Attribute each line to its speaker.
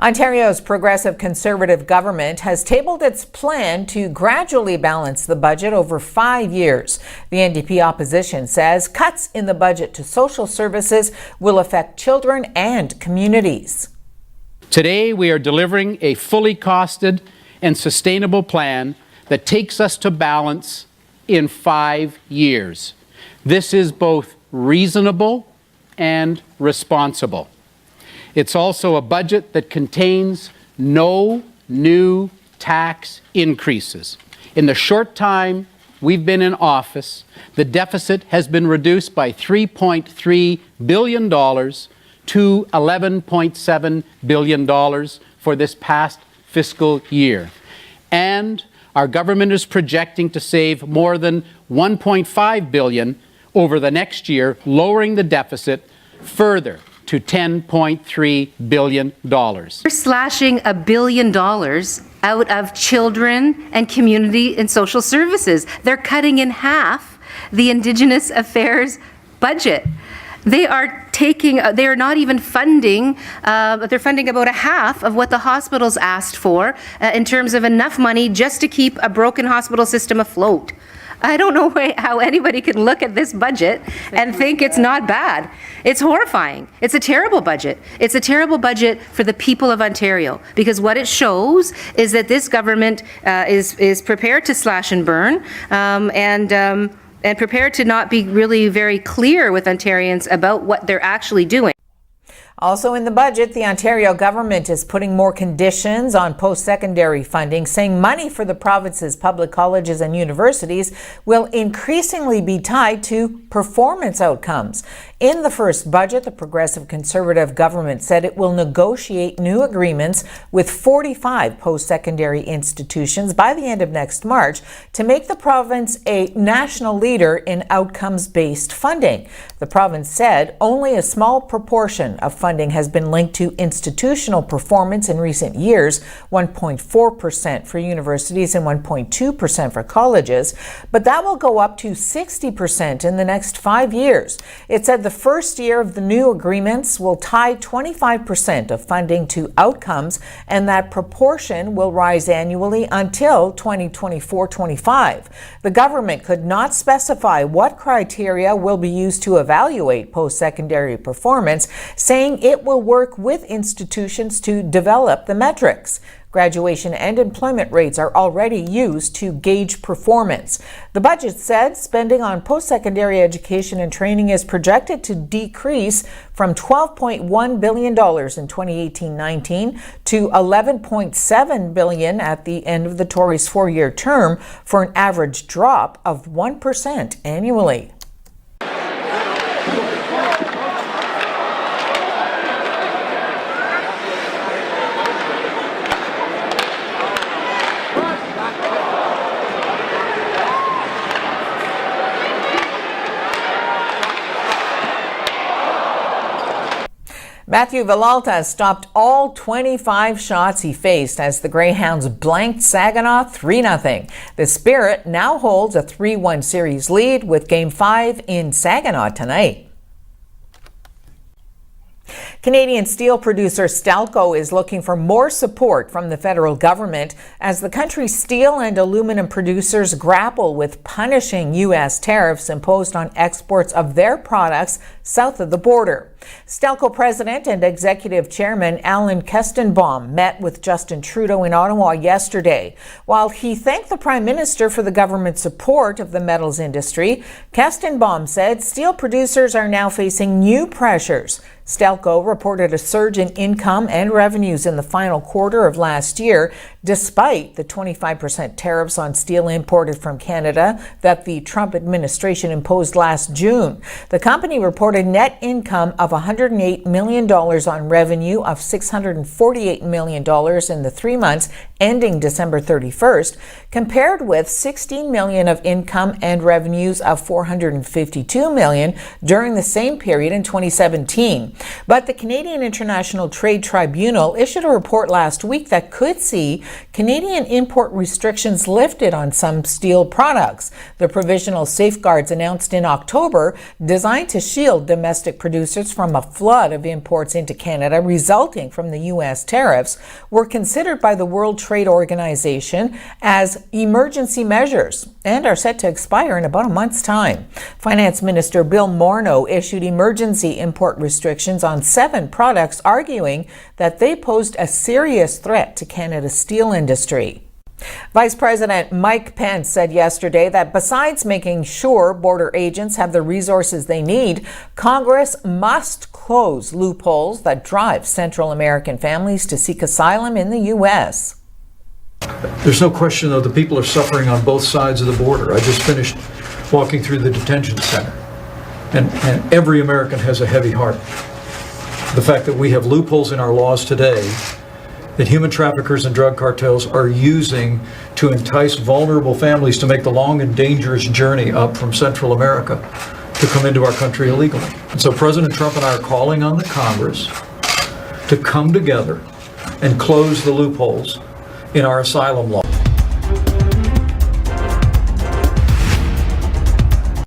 Speaker 1: Ontario's progressive Conservative government has tabled its plan to gradually balance the budget over 5 years. The NDP opposition says cuts in the budget to social services will affect children and communities.
Speaker 2: Today, we are delivering a fully costed and sustainable plan that takes us to balance in 5 years. This is both reasonable and responsible. It's also a budget that contains no new tax increases. In the short time we've been in office, the deficit has been reduced by $3.3 billion to $11.7 billion for this past fiscal year. And our government is projecting to save more than $1.5 billion over the next year, lowering the deficit further to $10.3 billion.
Speaker 3: We're slashing $1 billion out of children and community and social services. They're cutting in half the Indigenous Affairs budget. They are not even funding, they're funding about a half of what the hospitals asked for in terms of enough money just to keep a broken hospital system afloat. I don't know how anybody can look at this budget and think it's not bad. It's horrifying. It's a terrible budget. It's a terrible budget for the people of Ontario, because what it shows is that this government is prepared to slash and burn and prepared to not be really very clear with Ontarians about what they're actually doing.
Speaker 1: Also in the budget, the Ontario government is putting more conditions on post-secondary funding, saying money for the province's public colleges and universities will increasingly be tied to performance outcomes. In the first budget, the progressive Conservative government said it will negotiate new agreements with 45 post-secondary institutions by the end of next March to make the province a national leader in outcomes-based funding. The province said only a small proportion of funding has been linked to institutional performance in recent years, 1.4% for universities and 1.2% for colleges, but that will go up to 60% in the next 5 years. It said the first year of the new agreements will tie 25% of funding to outcomes, and that proportion will rise annually until 2024-25. The government could not specify what criteria will be used to evaluate post-secondary performance, saying it will work with institutions to develop the metrics. Graduation and employment rates are already used to gauge performance. The budget said spending on post-secondary education and training is projected to decrease from $12.1 billion in 2018-19 to $11.7 billion at the end of the Tories' 4-year term, for an average drop of 1% annually. Matthew Villalta stopped all 25 shots he faced as the Greyhounds blanked Saginaw 3-0. The Spirit now holds a 3-1 series lead with Game 5 in Saginaw tonight. Canadian steel producer Stelco is looking for more support from the federal government as the country's steel and aluminum producers grapple with punishing U.S. tariffs imposed on exports of their products south of the border. Stelco President and Executive Chairman Alan Kestenbaum met with Justin Trudeau in Ottawa yesterday. While he thanked the Prime Minister for the government's support of the metals industry, Kestenbaum said steel producers are now facing new pressures. Stelco reported a surge in income and revenues in the final quarter of last year, despite the 25% tariffs on steel imported from Canada that the Trump administration imposed last June. The company reported net income of $108 million on revenue of $648 million in the 3 months ending December 31st, compared with 16 million of income and revenues of 452 million during the same period in 2017. But the Canadian International Trade Tribunal issued a report last week that could see Canadian import restrictions lifted on some steel products. The provisional safeguards announced in October, designed to shield domestic producers from a flood of imports into Canada resulting from the U.S. tariffs, were considered by the World Trade Organization as emergency measures and are set to expire in about a month's time. Finance Minister Bill Morneau issued emergency import restrictions on 7 products, arguing that they posed a serious threat to Canada's steel industry. Vice President Mike Pence said yesterday that besides making sure border agents have the resources they need, Congress must close loopholes that drive Central American families to seek asylum in the U.S.
Speaker 4: There's no question, though, the people are suffering on both sides of the border. I just finished walking through the detention center, and every American has a heavy heart. The fact that we have loopholes in our laws today that human traffickers and drug cartels are using to entice vulnerable families to make the long and dangerous journey up from Central America to come into our country illegally. And so President Trump and I are calling on the Congress to come together and close the loopholes in our asylum law.